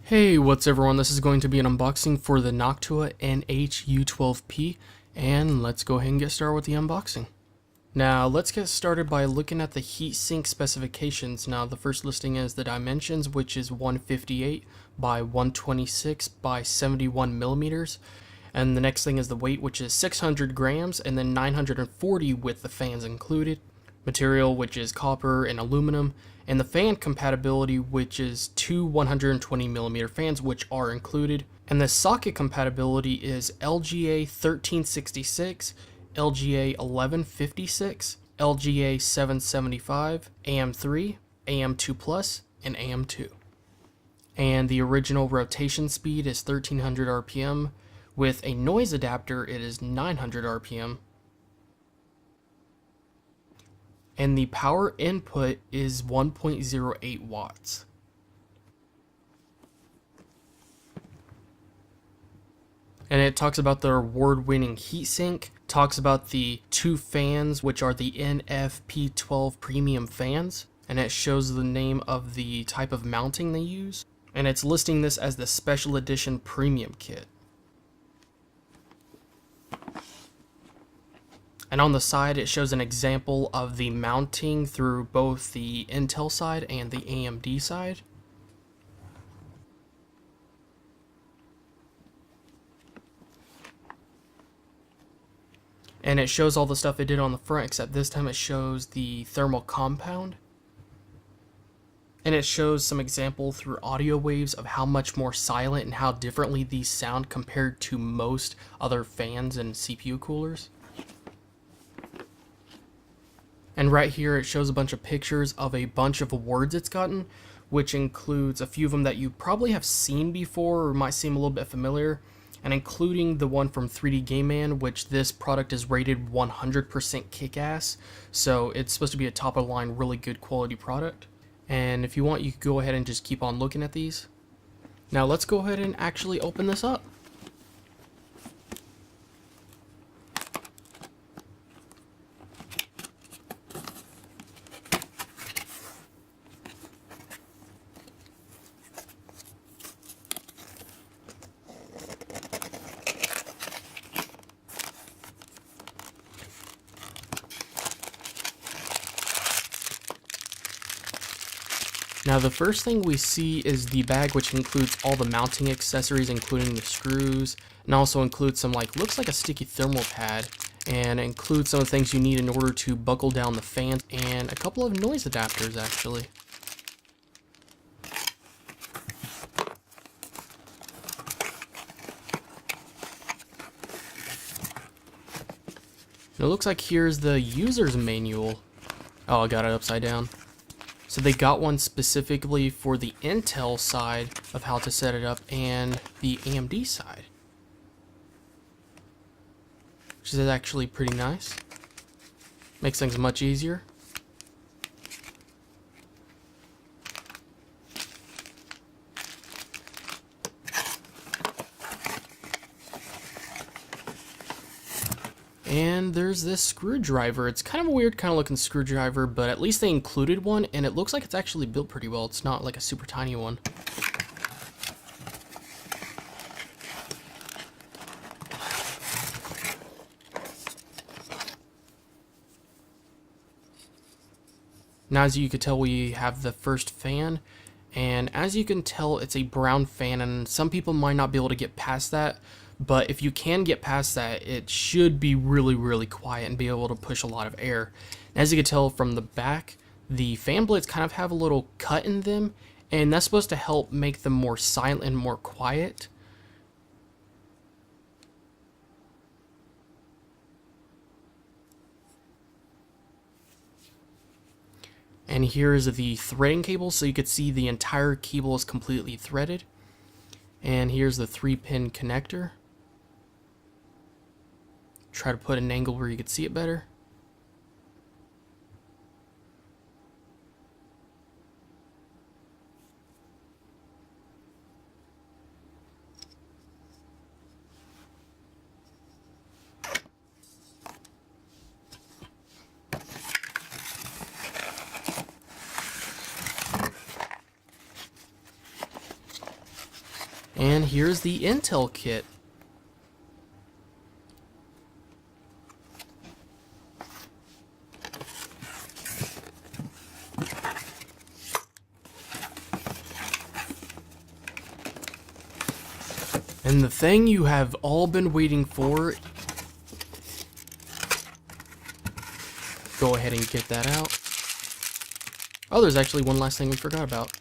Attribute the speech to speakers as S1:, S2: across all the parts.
S1: Hey, what's everyone? This is going to be an unboxing for the Noctua U12P, and let's go ahead and get started with the unboxing. Now, let's get started by looking at the heatsink specifications. Now, the first listing is the dimensions, which is 158 by 126 by 71 millimeters. And the next thing is the weight, which is 600 grams, and then 940 with the fans included. Material, which is copper and aluminum, and the fan compatibility, which is two 120 millimeter fans, which are included. And the socket compatibility is LGA 1366, LGA 1156, LGA 775, AM3, AM2 Plus, and AM2. And the original rotation speed is 1300 RPM. With a noise adapter, it is 900 RPM. And the power input is 1.08 watts. And it talks about the award-winning heatsink, talks about the two fans, which are the NFP12 premium fans, and it shows the name of the type of mounting they use, and it's listing this as the special edition premium kit. And on the side, it shows an example of the mounting through both the Intel side and the AMD side. And it shows all the stuff it did on the front, except this time it shows the thermal compound. And it shows some example through audio waves of how much more silent and how differently these sound compared to most other fans and CPU coolers. And right here it shows a bunch of pictures of a bunch of awards it's gotten, which includes a few of them that you probably have seen before or might seem a little bit familiar, and including the one from 3D Game Man, which this product is rated 100% kick-ass, so it's supposed to be a top-of-the-line, really good quality product. And if you want, you could go ahead and just keep on looking at these. Now let's go ahead and actually open this up. Now the first thing we see is the bag, which includes all the mounting accessories, including the screws, and also includes some looks like a sticky thermal pad, and includes some of the things you need in order to buckle down the fans, and a couple of noise adapters actually. And it looks like here's the user's manual. Oh, I got it upside down. So they got one specifically for the Intel side of how to set it up and the AMD side, which is actually pretty nice. Makes things much easier. And there's this screwdriver. It's kind of a weird kind of looking screwdriver, but at least they included one, and it looks like it's actually built pretty well. It's not like a super tiny one. Now, as you can tell, we have the first fan, and as you can tell, it's a brown fan, and some people might not be able to get past that. But if you can get past that, it should be really quiet and be able to push a lot of air. And as you can tell from the back, the fan blades kind of have a little cut in them, and that's supposed to help make them more silent and more quiet. And here's the threading cable, so you could see the entire cable is completely threaded. And here's the 3-pin connector. Try to put an angle where you could see it better. And here's the Intel kit. And the thing you have all been waiting for, go ahead and get that out. Oh, there's actually one last thing we forgot about.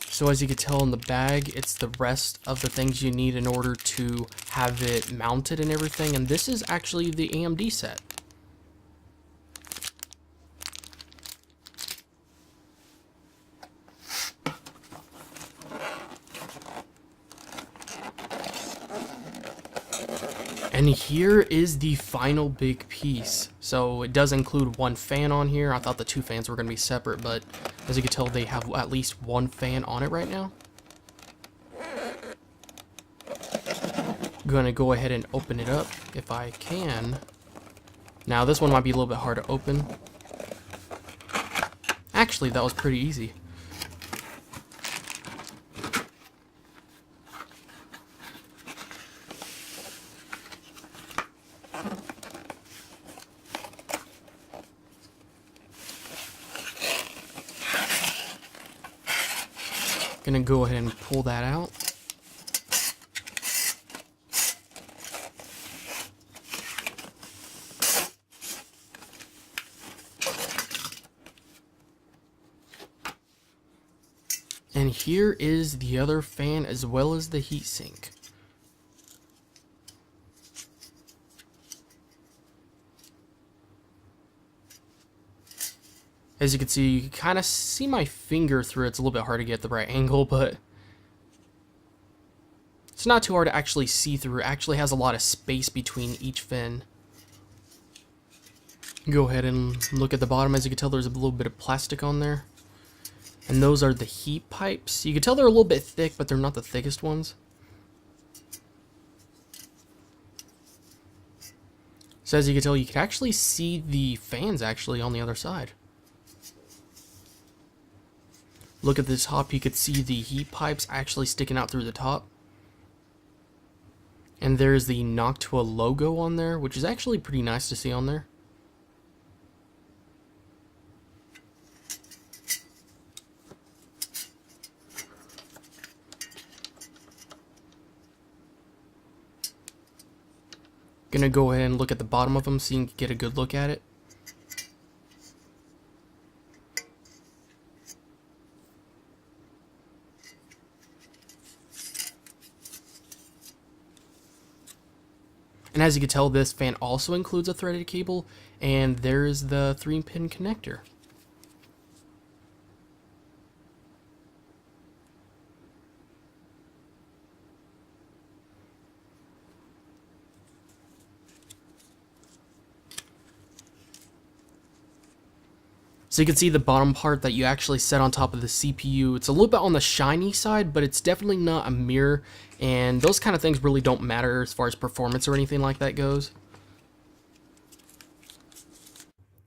S1: So as you can tell in the bag, it's the rest of the things you need in order to have it mounted and everything. And this is actually the AMD set. And here is the final big piece. So it does include one fan on here. I thought the two fans were going to be separate, but as you can tell, they have at least one fan on it right now. I'm going to go ahead and open it up if I can. Now this one might be a little bit hard to open. Actually, that was pretty easy. Gonna go ahead and pull that out. And here is the other fan as well as the heatsink. As you can see, you can kind of see my finger through it. It's a little bit hard to get the right angle, but it's not too hard to actually see through. It actually has a lot of space between each fin. Go ahead and look at the bottom. As you can tell, there's a little bit of plastic on there. And those are the heat pipes. You can tell they're a little bit thick, but they're not the thickest ones. So as you can tell, you can actually see the fans actually on the other side. Look at this top, you could see the heat pipes actually sticking out through the top. And there's the Noctua logo on there, which is actually pretty nice to see on there. Gonna go ahead and look at the bottom of them so you can get a good look at it. And as you can tell, this fan also includes a threaded cable, and there's the 3-pin connector. So you can see the bottom part that you actually set on top of the CPU. It's a little bit on the shiny side, but it's definitely not a mirror, and those kind of things really don't matter as far as performance or anything like that goes.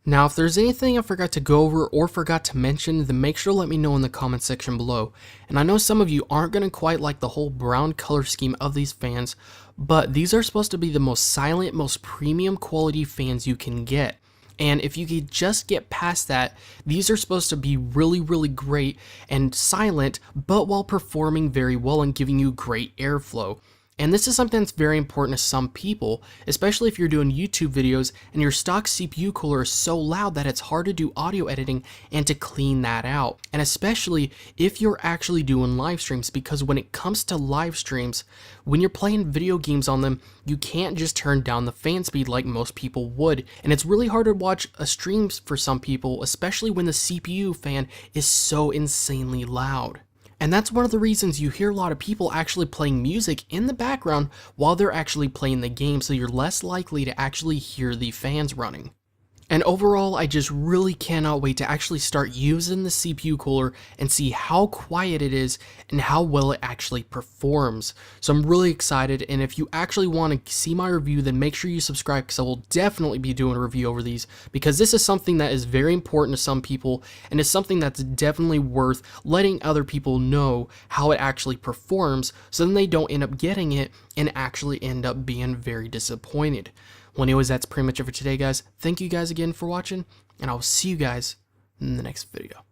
S1: Now, if there's anything I forgot to go over or forgot to mention, then make sure to let me know in the comment section below. And I know some of you aren't going to quite like the whole brown color scheme of these fans, but these are supposed to be the most silent, most premium quality fans you can get. And if you could just get past that, these are supposed to be really, really great and silent, but while performing very well and giving you great airflow. And this is something that's very important to some people, especially if you're doing YouTube videos and your stock CPU cooler is so loud that it's hard to do audio editing and to clean that out. And especially if you're actually doing live streams, because when it comes to live streams, when you're playing video games on them, you can't just turn down the fan speed like most people would. And it's really hard to watch a stream for some people, especially when the CPU fan is so insanely loud. And that's one of the reasons you hear a lot of people actually playing music in the background while they're actually playing the game, so you're less likely to actually hear the fans running. And overall, I just really cannot wait to actually start using the CPU cooler and see how quiet it is and how well it actually performs. So I'm really excited, and if you actually want to see my review, then make sure you subscribe, because I will definitely be doing a review over these, because this is something that is very important to some people, and is something that's definitely worth letting other people know how it actually performs, so then they don't end up getting it and actually end up being very disappointed. Well, anyways, that's pretty much it for today, guys. Thank you guys again for watching, and I'll see you guys in the next video.